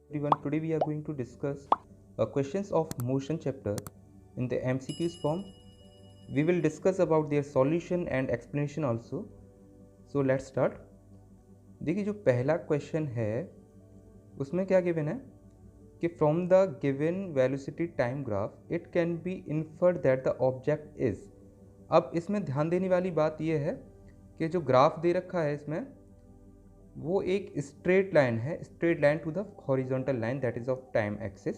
everyone. Today we are going to discuss questions of motion chapter in the MCQs form. We will discuss about their solution and explanation also. So let's start. देखिए जो पहला question है उसमें क्या given है कि from the given velocity time graph it can be inferred that the object is. अब इसमें ध्यान देने वाली बात यह है कि जो ग्राफ दे रखा है इसमें वो एक स्ट्रेट लाइन है, straight line to the horizontal line that is of time axis.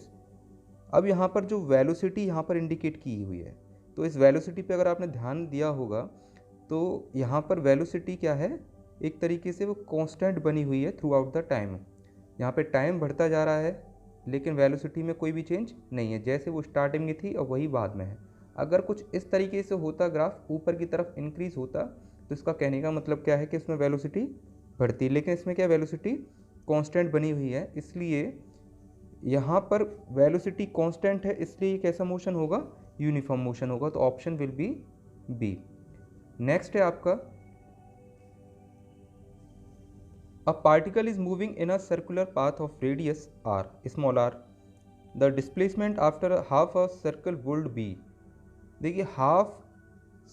अब यहाँ पर जो वेलोसिटी यहाँ पर इंडिकेट की हुई है, तो इस वेलोसिटी पे अगर आपने ध्यान दिया होगा तो यहाँ पर वेलोसिटी क्या है, एक तरीके से वो कांस्टेंट बनी हुई है थ्रू आउट द टाइम। यहाँ पे टाइम बढ़ता जा रहा है लेकिन वेलोसिटी में कोई भी चेंज नहीं है, जैसे वो स्टार्टिंग में थी और वही बाद में है। अगर कुछ इस तरीके से होता, ग्राफ ऊपर की तरफ इंक्रीज होता, तो इसका कहने का मतलब क्या है कि इसमें वेलोसिटी बढ़ती, लेकिन इसमें क्या वेलोसिटी कांस्टेंट बनी हुई है, इसलिए यहाँ पर वेलोसिटी कांस्टेंट है, इसलिए कैसा मोशन होगा, यूनिफॉर्म मोशन होगा। तो option will be B. Next है आपका a particle is moving in a circular path of radius R, small R, the displacement after half a circle would be. देखिए half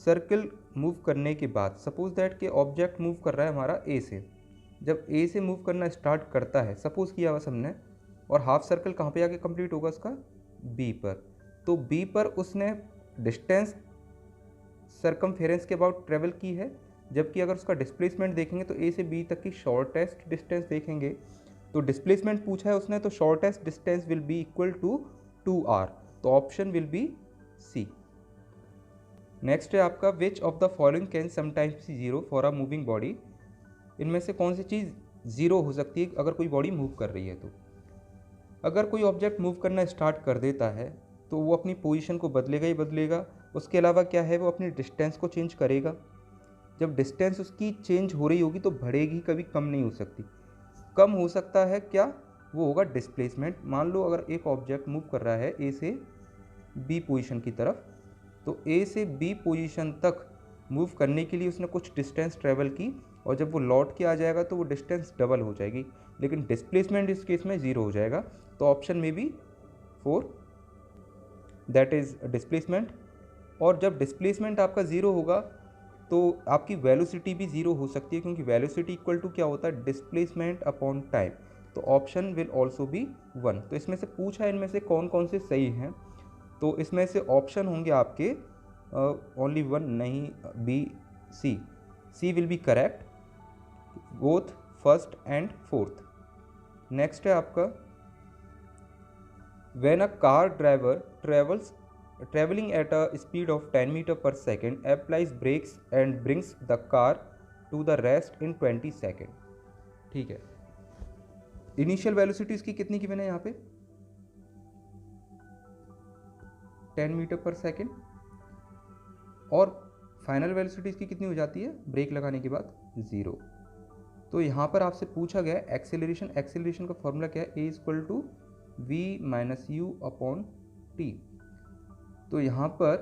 circle move करने के बाद, suppose that कि object move कर रहा है हमारा ए से, जब ए से मूव करना स्टार्ट करता है, सपोज किया बस हमने, और हाफ सर्कल कहाँ पे आके कंप्लीट होगा उसका, बी पर। तो बी पर उसने डिस्टेंस सरकमफेरेंस के अबाउट ट्रेवल की है, जबकि अगर उसका डिस्प्लेसमेंट देखेंगे तो ए से बी तक की शॉर्टेस्ट डिस्टेंस देखेंगे, तो डिस्प्लेसमेंट पूछा है उसने, तो shortest distance will be equal to 2r, तो option will be C. Next है आपका which of the following can sometimes zero for a moving body. इनमें से कौन सी चीज़ ज़ीरो हो सकती है अगर कोई बॉडी मूव कर रही है। तो अगर कोई ऑब्जेक्ट मूव करना स्टार्ट कर देता है तो वो अपनी पोजीशन को बदलेगा ही बदलेगा, उसके अलावा क्या है, वो अपनी डिस्टेंस को चेंज करेगा। जब डिस्टेंस उसकी चेंज हो रही होगी तो बढ़ेगी, कभी कम नहीं हो सकती। कम हो सकता है क्या, वो होगा डिस्प्लेसमेंट। मान लो अगर एक ऑब्जेक्ट मूव कर रहा है ए से बी पोजीशन की तरफ, तो ए से बी पोजीशन तक मूव करने के लिए उसने कुछ डिस्टेंस ट्रेवल की, और जब वो लौट के आ जाएगा तो वो डिस्टेंस डबल हो जाएगी, लेकिन डिस्प्लेसमेंट इस केस में ज़ीरो हो जाएगा। तो ऑप्शन में भी 4, दैट इज़ डिस्प्लेसमेंट। और जब डिस्प्लेसमेंट आपका ज़ीरो होगा तो आपकी वेलोसिटी भी ज़ीरो हो सकती है, क्योंकि वेलोसिटी इक्वल टू क्या होता है, डिस्प्लेसमेंट अपॉन टाइम। तो ऑप्शन विल ऑल्सो बी 1। तो इसमें से पूछा है इनमें से कौन कौन से सही हैं, तो इसमें से ऑप्शन होंगे आपके ओनली 1 नहीं, B C, C will be correct, both first and fourth. Next है आपका when a car driver traveling at a speed of 10 meter per second applies brakes and brings the car to the rest in 20 second। ठीक है, initial velocity इसकी कितनी given है यहाँ पे, 10 metre per second, और फाइनल वेलोसिटी इसकी कितनी हो जाती है ब्रेक लगाने के बाद, 0। तो यहाँ पर आपसे पूछा गया एक्सेलरेशन, एक्सेलरेशन का फॉर्मूला क्या है, a equal to v minus u upon t. तो यहाँ पर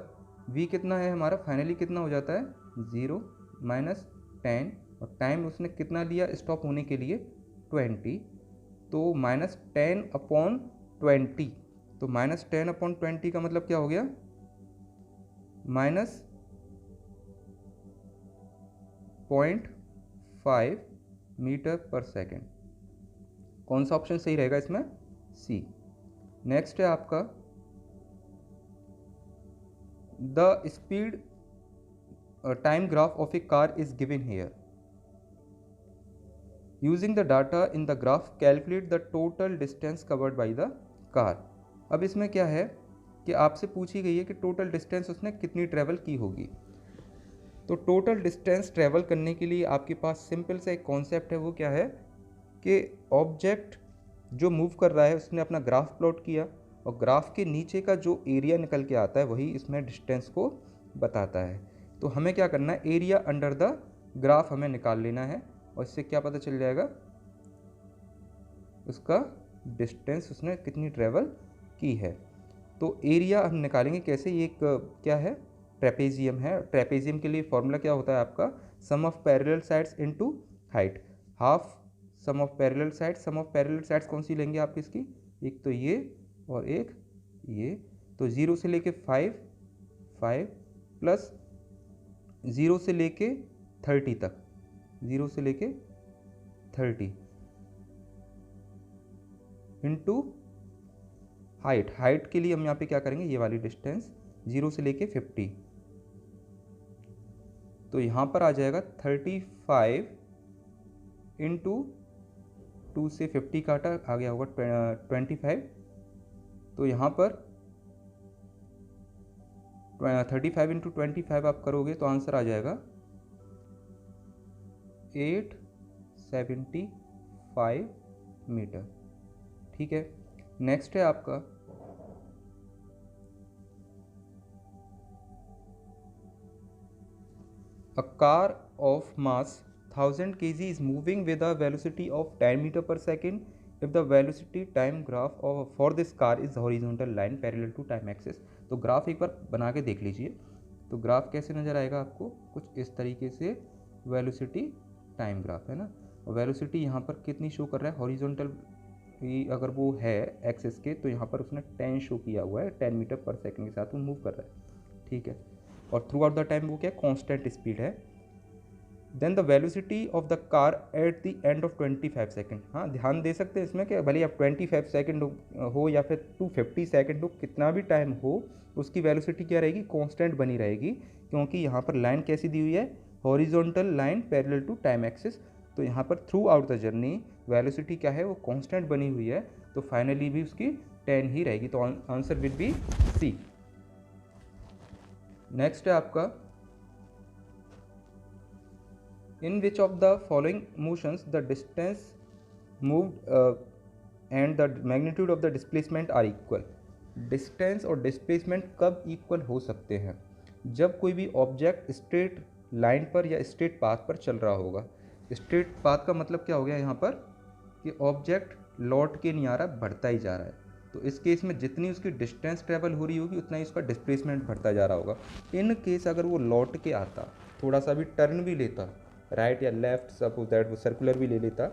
v कितना है हमारा, फाइनली कितना हो जाता है, 0 माइनस 10, और टाइम उसने कितना लिया स्टॉप होने के लिए, 20, तो माइनस 10 अपॉन 20। तो माइनस 10 अपॉन 20 का मतलब क्या हो गया, माइनस 0.5 मीटर पर सेकेंड। कौन सा ऑप्शन सही रहेगा इसमें, सी। नेक्स्ट है आपका the speed time graph of a car is given here, using the data in the graph calculate the total distance covered by the car। अब इसमें क्या है कि आपसे पूछी गई है कि टोटल डिस्टेंस उसने कितनी ट्रेवल की होगी। तो टोटल डिस्टेंस ट्रेवल करने के लिए आपके पास सिंपल सा एक कॉन्सेप्ट है, वो क्या है कि ऑब्जेक्ट जो मूव कर रहा है उसने अपना ग्राफ प्लॉट किया, और ग्राफ के नीचे का जो एरिया निकल के आता है वही इसमें डिस्टेंस को बताता है। तो हमें क्या करना है, एरिया अंडर द ग्राफ हमें निकाल लेना है, और इससे क्या पता चल जाएगा, उसका डिस्टेंस उसने कितनी ट्रेवल की है। तो एरिया हम निकालेंगे कैसे, ये एक क्या है, ट्रेपेजियम है। ट्रेपेजियम के लिए फॉर्मूला क्या होता है आपका, sum of parallel sides into height. Half sum of parallel side, sum of parallel sides कौन सी लेंगे आप इसकी, एक तो ये और एक ये, तो 0 से लेके 5 प्लस 0 से लेके 30 तक, 0 से लेके 30 इंटू हाइट के लिए हम यहाँ पे क्या करेंगे, ये वाली डिस्टेंस 0 से लेके 50, तो यहाँ पर आ जाएगा 35 इंटू 2 से 50 काटा, आ गया होगा 25, तो यहाँ पर 35 इंटू 25 आप करोगे तो आंसर आ जाएगा 875 मीटर। ठीक है, नेक्स्ट है आपका a car of mass 1000 kg is moving with a velocity of 10 meter per second if the velocity time graph of for this car is horizontal line parallel to time axis। तो graph एक बार बना के देख लीजिए, तो graph कैसे नज़र आएगा आपको, कुछ इस तरीके से वेलोसिटी टाइम ग्राफ है ना, और वेलोसिटी यहाँ पर कितनी शो कर रहा है, हॉरिजॉन्टल अगर वो है एक्सिस के, तो यहाँ पर उसने 10 शो किया हुआ है, 10 मीटर पर सेकंड के साथ वो मूव कर रहा है। ठीक है, और थ्रू आउट द टाइम वो क्या कांस्टेंट स्पीड है। Then the velocity of the car at the end of 25 second. हाँ, ध्यान दे सकते हैं इसमें कि भले आप 25 सेकंड हो या फिर 250 सेकंड हो, कितना भी टाइम हो, उसकी वेलोसिटी क्या रहेगी, कांस्टेंट बनी रहेगी, क्योंकि यहाँ पर लाइन कैसी दी हुई है, horizontal line parallel to time axis. तो यहाँ पर throughout the journey velocity क्या है, वो कांस्टेंट बनी हुई है, तो फाइनली भी उसकी 10 ही रहेगी, तो answer will be C. Next है आपका, in which of the following motions the distance moved and the magnitude of the displacement are equal. Distance और डिस्प्लेसमेंट कब इक्वल हो सकते हैं, जब कोई भी ऑब्जेक्ट स्ट्रेट लाइन पर या स्ट्रेट पाथ पर चल रहा होगा। स्ट्रेट पाथ का मतलब क्या हो गया यहाँ पर, कि ऑब्जेक्ट लौट के नहीं आ रहा, बढ़ता ही जा रहा है, तो इस केस में जितनी उसकी डिस्टेंस ट्रेवल हो रही होगी उतना ही उसका डिस्प्लेसमेंट बढ़ता जा रहा होगा। इन केस अगर वो लौट के आता, थोड़ा सा भी टर्न भी लेता, राइट या लेफ्ट, सपोज दैट वो सर्कुलर भी ले लेता,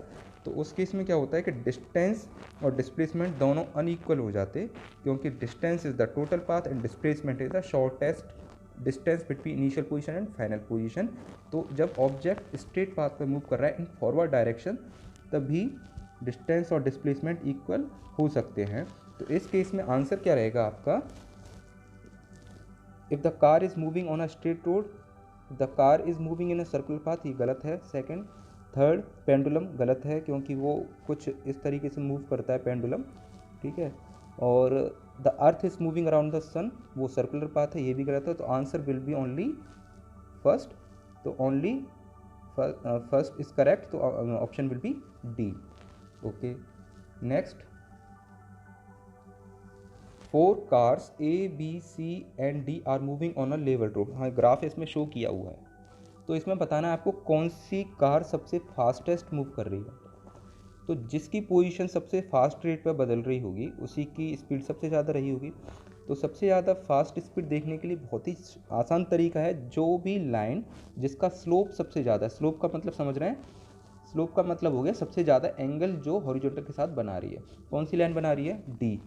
तो उस केस में क्या होता है कि डिस्टेंस और डिस्प्लेसमेंट दोनों अनइक्वल हो जाते, क्योंकि distance is the total path and displacement is the shortest distance between initial position and final position. तो जब ऑब्जेक्ट स्ट्रेट पाथ पर मूव कर रहा है इन फॉरवर्ड डायरेक्शन, तभी डिस्टेंस और डिस्प्लेसमेंट इक्वल हो सकते हैं। तो इस केस में आंसर क्या रहेगा आपका, if the car is moving on a straight road, the car is moving in a circular path, ये गलत है। सेकंड, थर्ड, पेंडुलम गलत है, क्योंकि वो कुछ इस तरीके से मूव करता है पेंडुलम, ठीक है। और the earth is moving around the sun, वो सर्कुलर पाथ है, ये भी गलत है। तो answer will be only first, तो ओनली फर्स्ट इज करेक्ट, तो option will be D. Okay, next, 4 cars A, B, C and D are moving on a level road। हाँ, ग्राफ इसमें शो किया हुआ है, तो इसमें बताना है आपको कौन सी कार सबसे फास्टेस्ट मूव कर रही है। तो जिसकी पोजीशन सबसे फास्ट रेट पर बदल रही होगी उसी की स्पीड सबसे ज़्यादा रही होगी। तो सबसे ज़्यादा फास्ट स्पीड देखने के लिए बहुत ही आसान तरीका है, जो भी लाइन जिसका स्लोप सबसे ज़्यादा, स्लोप का मतलब समझ रहे हैं, स्लोप का मतलब हो गया सबसे ज़्यादा एंगल जो हॉरिजॉन्टल के साथ बना रही है। कौन सी लाइन बना रही है, डी।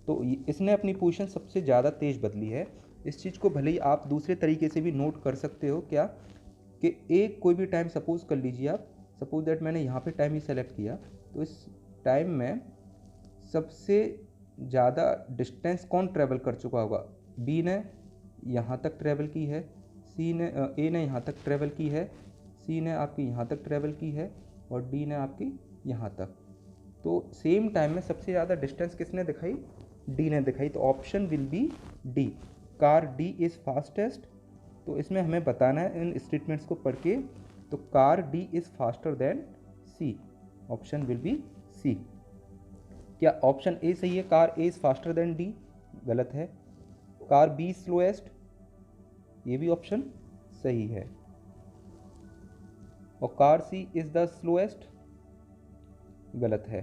तो इसने अपनी पोजीशन सबसे ज़्यादा तेज़ बदली है। इस चीज़ को भले ही आप दूसरे तरीके से भी नोट कर सकते हो, क्या कि एक कोई भी टाइम सपोज कर लीजिए आप, सपोज दैट मैंने यहाँ पे टाइम ही सेलेक्ट किया, तो इस टाइम में सबसे ज़्यादा डिस्टेंस कौन ट्रैवल कर चुका होगा, बी ने यहाँ तक ट्रैवल की है, सी ने ए ने यहाँ तक ट्रैवल की है, सी ने आपकी यहाँ तक ट्रैवल की है, और डी ने आपकी यहाँ तक। तो सेम टाइम में सबसे ज़्यादा डिस्टेंस किसने दिखाई, डी ने दिखाई। तो option will be D, car D is fastest. तो इसमें हमें बताना है इन स्टेटमेंट्स को पढ़ के, तो car D is faster than C, option will be C. क्या ऑप्शन ए सही है, car A is faster than D, गलत है। कार बी स्लोएस्ट, ये भी ऑप्शन सही है। और car C is the slowest, गलत है।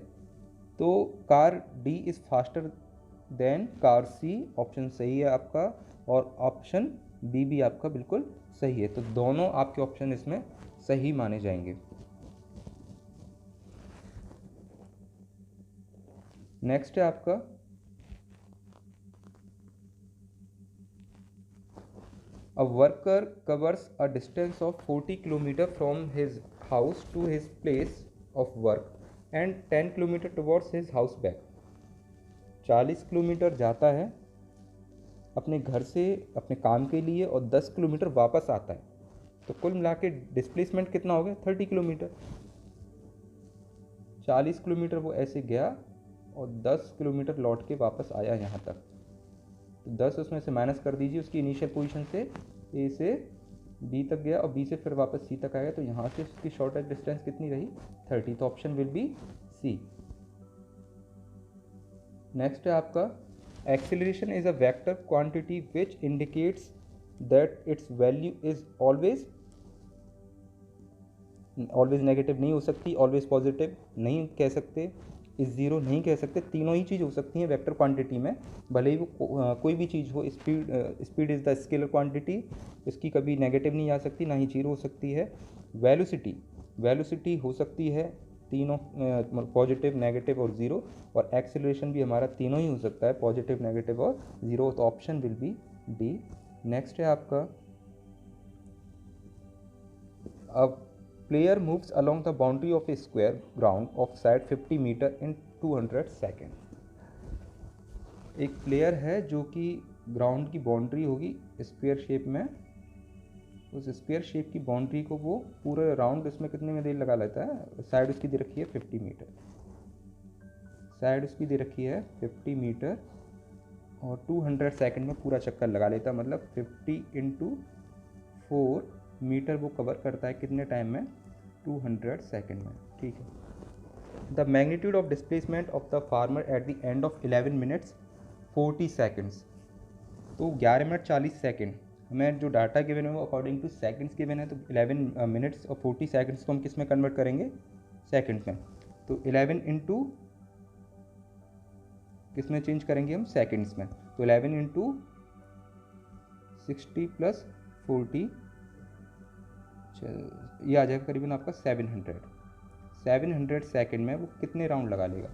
तो car D is faster than car C, option सही है आपका, और ऑप्शन बी भी आपका बिल्कुल सही है। तो दोनों आपके ऑप्शन इसमें सही माने जाएंगे। नेक्स्ट है आपका a worker covers a distance of 40 kilometre from his house to his place of work and 10 kilometre towards his house back. 40 kilometre जाता है अपने घर से अपने काम के लिए और 10 किलोमीटर वापस आता है, तो कुल मिला के डिस्प्लेसमेंट कितना हो गया 30 किलोमीटर। 40 किलोमीटर वो ऐसे गया और 10 किलोमीटर लौट के वापस आया यहाँ तक, तो 10 उसमें से माइनस कर दीजिए उसकी इनिशियल पोजीशन से, ए से बी तक गया और बी से फिर वापस सी तक आएगा, तो यहाँ से उसकी शॉर्टेस्ट डिस्टेंस कितनी रही 30, तो option will be C. Next है आपका acceleration is a vector quantity which indicates that its value is always negative नहीं हो सकती, ऑलवेज पॉजिटिव नहीं कह सकते, इस ज़ीरो नहीं कह सकते, तीनों ही चीज़ हो सकती हैं वेक्टर क्वांटिटी में, भले ही वो कोई भी चीज़ हो। Speed is the scalar quantity, इसकी कभी नेगेटिव नहीं आ सकती, ना ही जीरो हो सकती है। वेलोसिटी हो सकती है तीनों, पॉजिटिव नेगेटिव और ज़ीरो, और एक्सेलरेशन भी हमारा तीनों ही हो सकता है पॉजिटिव नेगेटिव और ज़ीरो, तो option will be D. Next है आपका अब player moves along the boundary of a square ground of side 50 metre in 200 second. एक प्लेयर है जो कि ग्राउंड की बाउंड्री होगी स्क्वायर शेप में, उस स्क्वायर शेप की बाउंड्री को वो पूरे राउंड इसमें कितने में देर लगा लेता है। साइड उसकी दे रखी है 50 मीटर, साइड उसकी दे रखी है 50 मीटर और 200 सेकेंड में पूरा चक्कर लगा लेता है, मतलब 50 × 4 मीटर वो कवर करता है कितने टाइम में 200 सेकेंड में। ठीक है। The magnitude of displacement of the farmer eight the end of 11 minutes 40 seconds, तो 11 मिनट 40 सेकेंड हमें जो डाटा गिवन है वो अकॉर्डिंग टू सेकेंड्स गिवन है, तो 11 मिनट्स और 40 सेकेंड्स को हम किस में कन्वर्ट करेंगे सेकेंड्स में, तो 11 इंटू किस में चेंज करेंगे हम सेकेंड्स में, तो 11 इंटू 60 + 40 ये आ जाएगा करीबन आपका 700 सेकेंड में वो कितने राउंड लगा लेगा।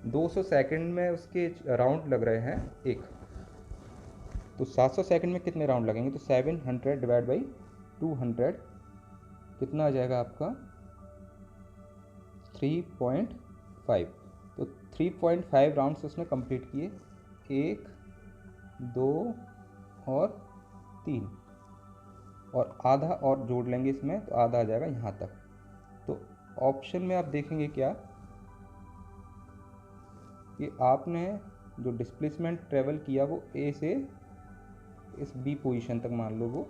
200 सेकेंड में उसके राउंड लग रहे हैं एक, तो 700 सेकेंड में कितने राउंड लगेंगे, तो 700 डिवाइड बाई 200 कितना आ जाएगा आपका 3.5, तो 3.5 राउंड्स उसने कंप्लीट किए, 1 2 और 3 और आधा और जोड़ लेंगे इसमें, तो आधा आ जाएगा यहाँ तक। तो ऑप्शन में आप देखेंगे क्या कि आपने जो डिस्प्लेसमेंट ट्रेवल किया वो ए से इस बी पोजीशन तक मान लो वो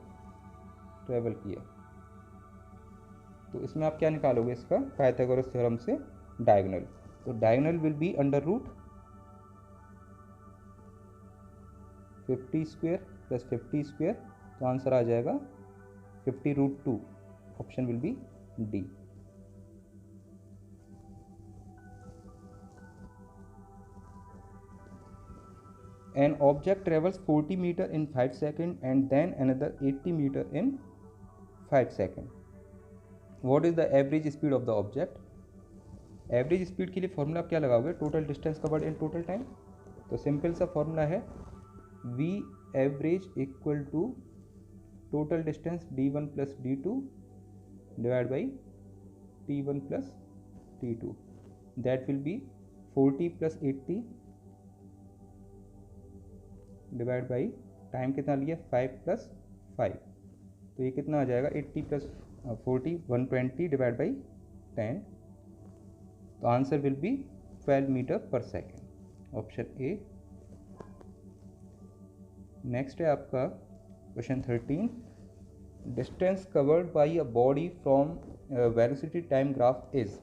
ट्रेवल किया, तो इसमें आप क्या निकालोगे इसका पाइथागोरस थ्योरम से डायगोनल, तो डायगोनल विल बी √50² + 50², तो आंसर आ जाएगा 50√2, option will be D. An object travels 40 meter in 5 seconds and then another 80 meter in 5 seconds. What is the average speed of the object? Average speed के लिए formula आप क्या लगाओगे, total distance covered in total time, तो simple सा formula है V average equal to total distance d1 + d2 divide by t1 + t2, that will be 40 + 80 divide by time कितना लिया 5 + 5, तो ये कितना आ जाएगा 80 + 40 120 डिवाइड बाई 10, तो answer will be 12 metre per second, option A. Next है आपका question 13, distance covered by a body from velocity time graph is,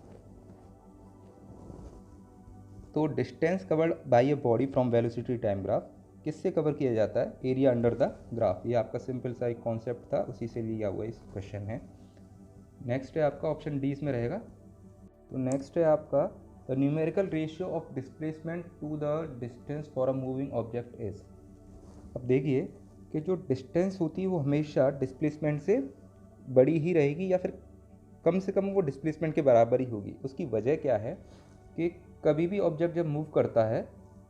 तो distance covered by a body from velocity time graph किससे cover किया जाता है, area under the graph, ये आपका simple सा एक कॉन्सेप्ट था उसी से लिया हुआ इस क्वेश्चन है। नेक्स्ट है आपका ऑप्शन डी इसमें रहेगा, तो नेक्स्ट है आपका the numerical ratio of displacement to the distance for a moving object is. अब देखिए कि जो डिस्टेंस होती है वो हमेशा डिस्प्लेसमेंट से बड़ी ही रहेगी या फिर कम से कम वो डिस्प्लेसमेंट के बराबर ही होगी। उसकी वजह क्या है कि कभी भी ऑब्जेक्ट जब मूव करता है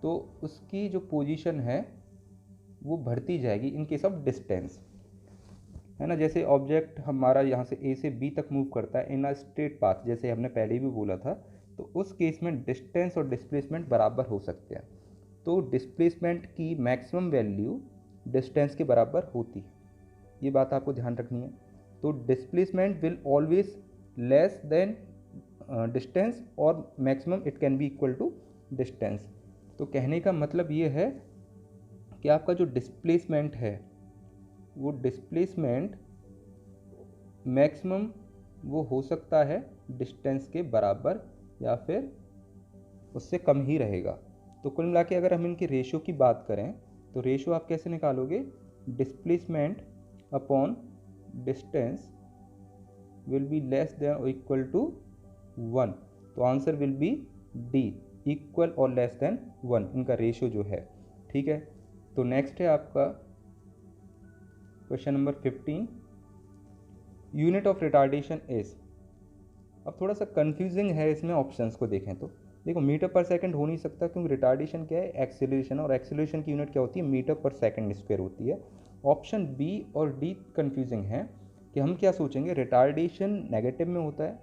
तो उसकी जो पोजीशन है वो बढ़ती जाएगी इन केस ऑफ डिस्टेंस, है ना। जैसे ऑब्जेक्ट हमारा यहाँ से ए से बी तक मूव करता है इन अ स्ट्रेट पाथ, जैसे हमने पहले भी बोला था, तो उस केस में डिस्टेंस और डिस्प्लेसमेंट बराबर हो सकते हैं। तो डिस्प्लेसमेंट की मैक्सिमम वैल्यू डिस्टेंस के बराबर होती है, ये बात आपको ध्यान रखनी है। तो displacement will always less than distance और maximum it can be equal to distance. तो कहने का मतलब ये है कि आपका जो डिस्प्लेसमेंट है वो डिस्प्लेसमेंट मैक्सिमम वो हो सकता है डिस्टेंस के बराबर या फिर उससे कम ही रहेगा। तो कुल मिला के अगर हम इनकी रेशियो की बात करें तो रेशियो आप कैसे निकालोगे, displacement upon distance will be less than और इक्वल टू 1। तो answer will be D, equal और लेस देन 1, इनका रेशियो जो है। ठीक है, तो नेक्स्ट है आपका question number 15, unit of retardation is. अब थोड़ा सा कंफ्यूजिंग है इसमें, ऑप्शंस को देखें तो देखो मीटर पर सेकंड हो नहीं सकता क्योंकि रिटार्डेशन क्या है, एक्सेलरेशन, और एक्सेलरेशन की यूनिट क्या होती है, मीटर पर सेकंड स्क्वायर होती है। ऑप्शन बी और डी कंफ्यूजिंग है कि हम क्या सोचेंगे, रिटार्डेशन नेगेटिव में होता है,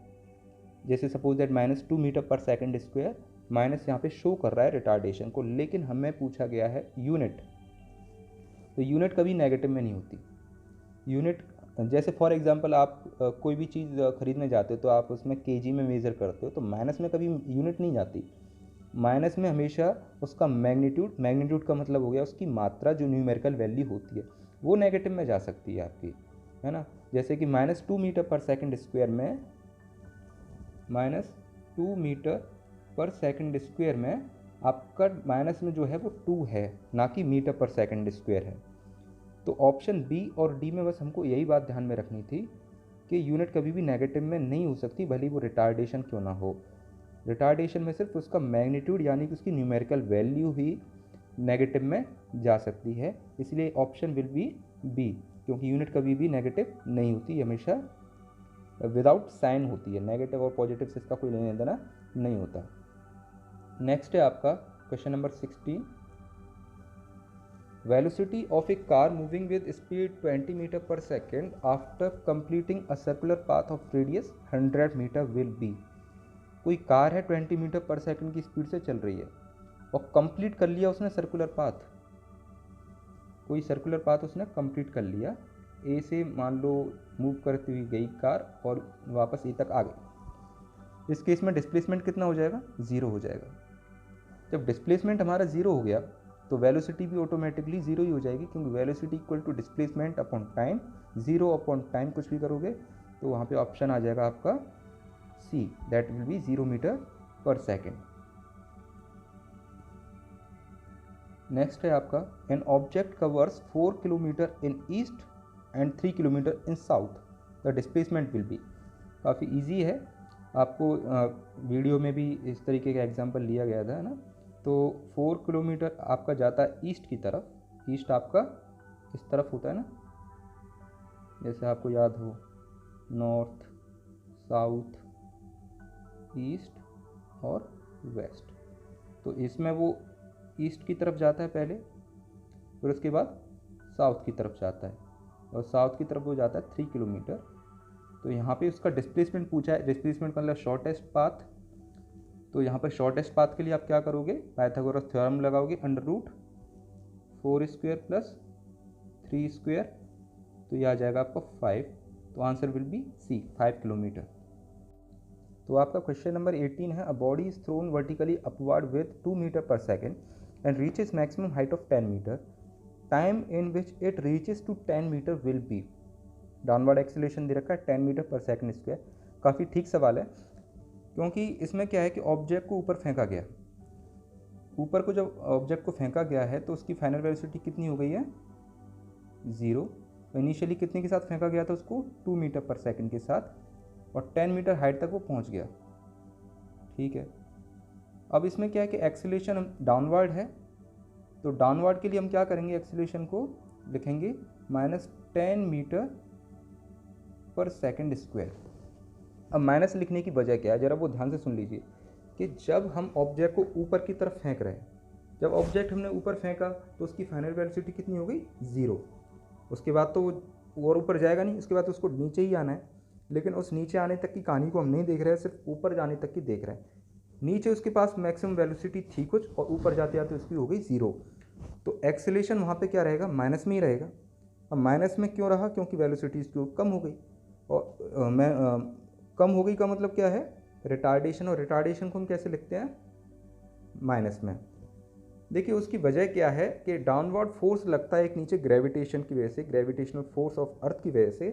जैसे सपोज दैट -2 मीटर पर सेकंड स्क्वायर, माइनस यहाँ पे शो कर रहा है रिटार्डेशन को, लेकिन हमें पूछा गया है यूनिट, तो यूनिट कभी नेगेटिव में नहीं होती। यूनिट जैसे फॉर एग्जांपल आप कोई भी चीज़ खरीदने जाते हो तो आप उसमें केजी में मेज़र करते हो, तो माइनस में कभी यूनिट नहीं जाती, माइनस में हमेशा उसका मैग्नीट्यूड, मैग्नीट्यूड का मतलब हो गया उसकी मात्रा, जो न्यूमेरिकल वैल्यू होती है वो नेगेटिव में जा सकती है आपकी, है ना। जैसे कि -2 मीटर पर सेकंड स्क्वायर में, -2 मीटर पर सेकंड स्क्वायर में आपका माइनस में जो है वो 2 है, ना कि मीटर पर सेकंड स्क्वायर है। तो ऑप्शन बी और डी में बस हमको यही बात ध्यान में रखनी थी कि यूनिट कभी भी नेगेटिव में नहीं हो सकती, भले वो रिटार्डेशन क्यों ना हो। रिटार्डेशन में सिर्फ उसका मैग्नीट्यूड यानी कि उसकी न्यूमेरिकल वैल्यू ही नेगेटिव में जा सकती है, इसलिए ऑप्शन विल बी बी, क्योंकि यूनिट कभी भी नेगेटिव नहीं होती, हमेशा विदाउट साइन होती है, नेगेटिव और पॉजिटिव से इसका कोई लेना देना नहीं होता। नेक्स्ट है आपका question number 16, velocity of a car moving with speed 20 meter per second after completing a circular path of radius 100 meter will be। कोई कार है 20 मीटर पर सेकंड की स्पीड से चल रही है और कंप्लीट कर लिया उसने सर्कुलर पाथ, कोई सर्कुलर पाथ उसने कंप्लीट कर लिया, ए से मान लो मूव करती हुई गई कार और वापस ए तक आ गई। इस केस में डिस्प्लेसमेंट कितना हो जाएगा, ज़ीरो हो जाएगा। जब डिस्प्लेसमेंट हमारा ज़ीरो हो गया तो वेलोसिटी भी ऑटोमेटिकली ज़ीरो ही हो जाएगी, क्योंकि velocity equal to displacement upon time, zero upon time कुछ भी करोगे तो वहाँ पे ऑप्शन आ जाएगा आपका सी, that will B 0 metre per second. Next है आपका, an object covers 4 kilometre in east and 3 kilometre in south, the displacement will be. काफ़ी ईजी है, आपको वीडियो में भी इस तरीके का एग्जाम्पल लिया गया था, है ना। तो 4 किलोमीटर आपका जाता है ईस्ट की तरफ, ईस्ट आपका इस तरफ होता है ना, जैसे आपको याद हो नॉर्थ, साउथ, ईस्ट और वेस्ट, तो इसमें वो ईस्ट की तरफ जाता है पहले, फिर उसके बाद साउथ की तरफ जाता है, और साउथ की तरफ वो जाता है 3 किलोमीटर। तो यहाँ पे उसका डिस्प्लेसमेंट पूछा है, डिस्प्लेसमेंट मतलब शॉर्टेस्ट पाथ, तो यहाँ पर शॉर्टेस्ट पाथ के लिए आप क्या करोगे, पाइथागोरस थ्योरम लगाओगे, √4 स्क्वायर प्लस 3 स्क्वायर, तो यह आ जाएगा आपका 5, तो answer will be C, 5 kilometre. तो आपका क्वेश्चन नंबर 18 है, a body is thrown vertically upward with 2 metre per second and reaches maximum height of 10 metre, time in which it reaches to 10 metre will be. Downward acceleration दे रखा है 10 metre per second square. काफ़ी ठीक सवाल है, क्योंकि इसमें क्या है कि ऑब्जेक्ट को ऊपर फेंका गया, ऊपर को जब ऑब्जेक्ट को फेंका गया है तो उसकी फाइनल वेलोसिटी कितनी हो गई है, 0। इनिशियली कितने के साथ फेंका गया था उसको, 2 मीटर पर सेकंड के साथ, और 10 मीटर हाइट तक वो पहुंच गया। ठीक है, अब इसमें क्या है कि एक्सेलरेशन डाउनवर्ड है, तो डाउनवर्ड के लिए हम क्या करेंगे, एक्सेलरेशन को लिखेंगे -10 मीटर पर सेकंड स्क्वायर। अब माइनस लिखने की वजह क्या है, ज़रा वो ध्यान से सुन लीजिए। कि जब हम ऑब्जेक्ट को ऊपर की तरफ फेंक रहे हैं, जब ऑब्जेक्ट हमने ऊपर फेंका तो उसकी फाइनल वेलोसिटी कितनी हो गई, 0। उसके बाद तो वो और ऊपर जाएगा नहीं, उसके बाद तो उसको नीचे ही आना है। लेकिन उस नीचे आने तक की कहानी को हम नहीं देख रहे हैं, सिर्फ ऊपर जाने तक की देख रहे हैं। नीचे उसके पास मैक्सिमम वेलोसिटी थी कुछ, और ऊपर जाते जाते उसकी हो गई 0। तो एक्सेलेरेशन वहाँ पे क्या रहेगा, माइनस में ही रहेगा। अब माइनस में क्यों रहा, क्योंकि वेलोसिटी इसकी कम हो गई। और कम हो गई का मतलब क्या है, रिटार्डेशन। और रिटार्डेशन को हम कैसे लिखते हैं, माइनस में। देखिए उसकी वजह क्या है कि डाउनवर्ड फोर्स लगता है एक नीचे ग्रेविटेशन की वजह से, ग्रेविटेशनल फोर्स ऑफ अर्थ की वजह से,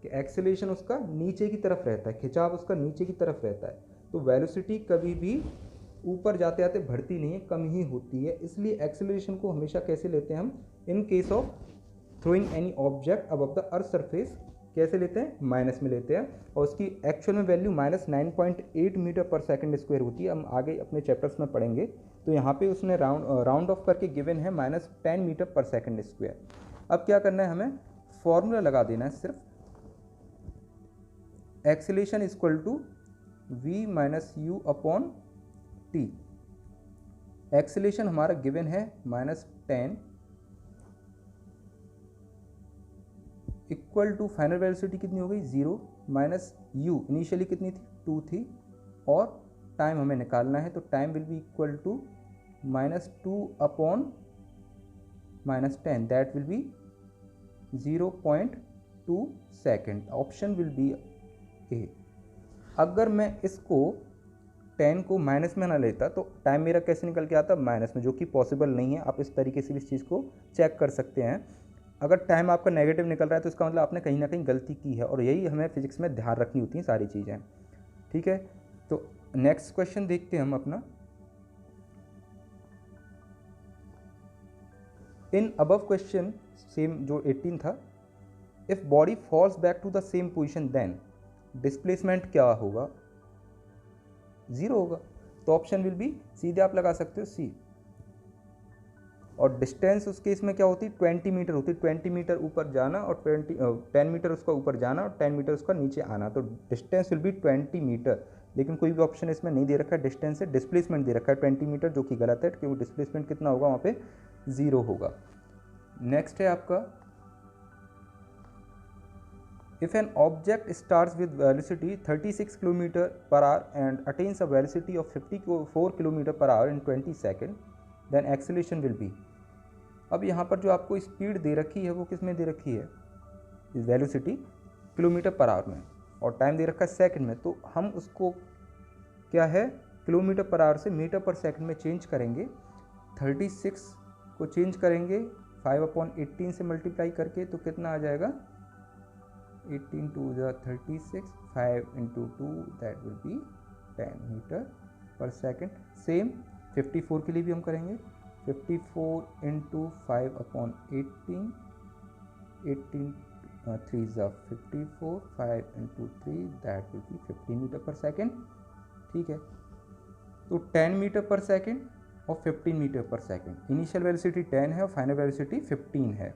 कि एक्सेलेरेशन उसका नीचे की तरफ रहता है, खिंचाव उसका नीचे की तरफ रहता है। तो वेलोसिटी कभी भी ऊपर जाते जाते बढ़ती नहीं है, कम ही होती है। इसलिए एक्सेलरेशन को हमेशा कैसे लेते हैं हम, in case of throwing any object above the earth surface, कैसे लेते हैं, माइनस में लेते हैं। और उसकी एक्चुअल में वैल्यू -9.8 मीटर पर सेकंड स्क्वायर होती है। हम आगे अपने चैप्टर्स में पढ़ेंगे। तो यहाँ पे उसने राउंड ऑफ करके गिवन है -10 मीटर पर सेकंड स्क्वायर। अब क्या करना है, हमें फॉर्मूला लगा देना है सिर्फ, acceleration equal to v minus u upon t. Acceleration हमारा गिवन है -10 इक्वल टू फाइनल वेलोसिटी कितनी हो गई, 0 माइनस यू, इनिशियली कितनी थी, 2 थी, और टाइम हमें निकालना है। तो time will be equal to -2 upon -10, that will be 0.2 second. Option will be A. अगर मैं इसको 10 को माइनस में ना लेता तो टाइम मेरा कैसे निकल के आता, माइनस में, जो कि पॉसिबल नहीं है। आप इस तरीके से भी इस चीज़ को चेक कर सकते हैं। अगर टाइम आपका नेगेटिव निकल रहा है तो इसका मतलब आपने कहीं ना कहीं गलती की है, और यही हमें फिजिक्स में ध्यान रखनी होती हैं सारी चीज़ें। ठीक है, तो नेक्स्ट क्वेश्चन देखते हैं हम अपना। इन अबव क्वेश्चन, सेम जो 18 था, if body falls back to the same position then displacement क्या होगा, 0 होगा। तो ऑप्शन विल बी, सीधे आप लगा सकते हो सी। और डिस्टेंस उस केस में क्या होती है, 20 मीटर होती है। 20 मीटर ऊपर जाना और 10 मीटर उसका ऊपर जाना और 10 मीटर उसका नीचे आना। तो डिस्टेंस विल बी 20 मीटर। लेकिन कोई भी ऑप्शन इसमें नहीं दे रखा है डिस्टेंस से, डिस्प्लेसमेंट दे रखा है 20 मीटर, जो कि गलत है, क्योंकि डिस्प्लेसमेंट कितना होगा वहाँ पे, 0 होगा। नेक्स्ट है आपका, if an object starts with velocity 36 km per hour and attains a velocity of 54 km per hour in 20 seconds, then acceleration will be। अब यहाँ पर जो आपको स्पीड दे रखी है वो किस में दे रखी है, वेलोसिटी किलोमीटर पर आवर में, और टाइम दे रखा है सेकंड में। तो हम उसको क्या है, किलोमीटर पर आवर से मीटर पर सेकंड में चेंज करेंगे। 36 को चेंज करेंगे 5/18 से मल्टीप्लाई करके, तो कितना आ जाएगा, 18 to the 36, 5 into 2, that will be 10 metre per second. Same 54 के लिए भी हम करेंगे, 54 into 5/18, 18 3 is 54, 5 into 3, that will be 50 metre per second. ठीक है, तो 10 मीटर पर सेकेंड और 15 metre per second. Initial velocity 10 है और फाइनल वेलोसिटी 15 है।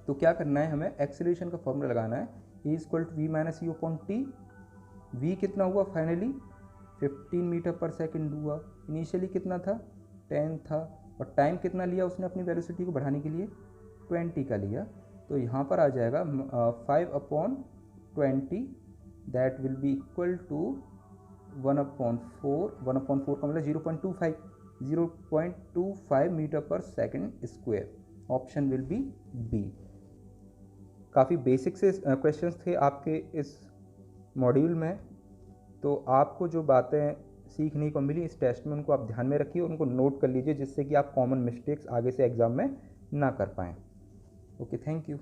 तो क्या करना है, हमें एक्सेलरेशन का फॉर्मूला लगाना है, a equal to v minus u upon t. V कितना हुआ फाइनली, 15 मीटर पर सेकेंड हुआ। इनिशियली कितना था, 10 था, और टाइम कितना लिया उसने अपनी वेलोसिटी को बढ़ाने के लिए, 20 का लिया। तो यहाँ पर आ जाएगा 5/20, that will be equal to 1/4। 1/4 का मतलब 0.25 metre per second square. Option will be B. काफ़ी बेसिक से क्वेश्चंस थे आपके इस मॉड्यूल में। तो आपको जो बातें सीखने को मिली इस टेस्ट में, उनको आप ध्यान में रखिए, उनको नोट कर लीजिए, जिससे कि आप कॉमन मिस्टेक्स आगे से एग्ज़ाम में ना कर पाएँ। Okay, thank you.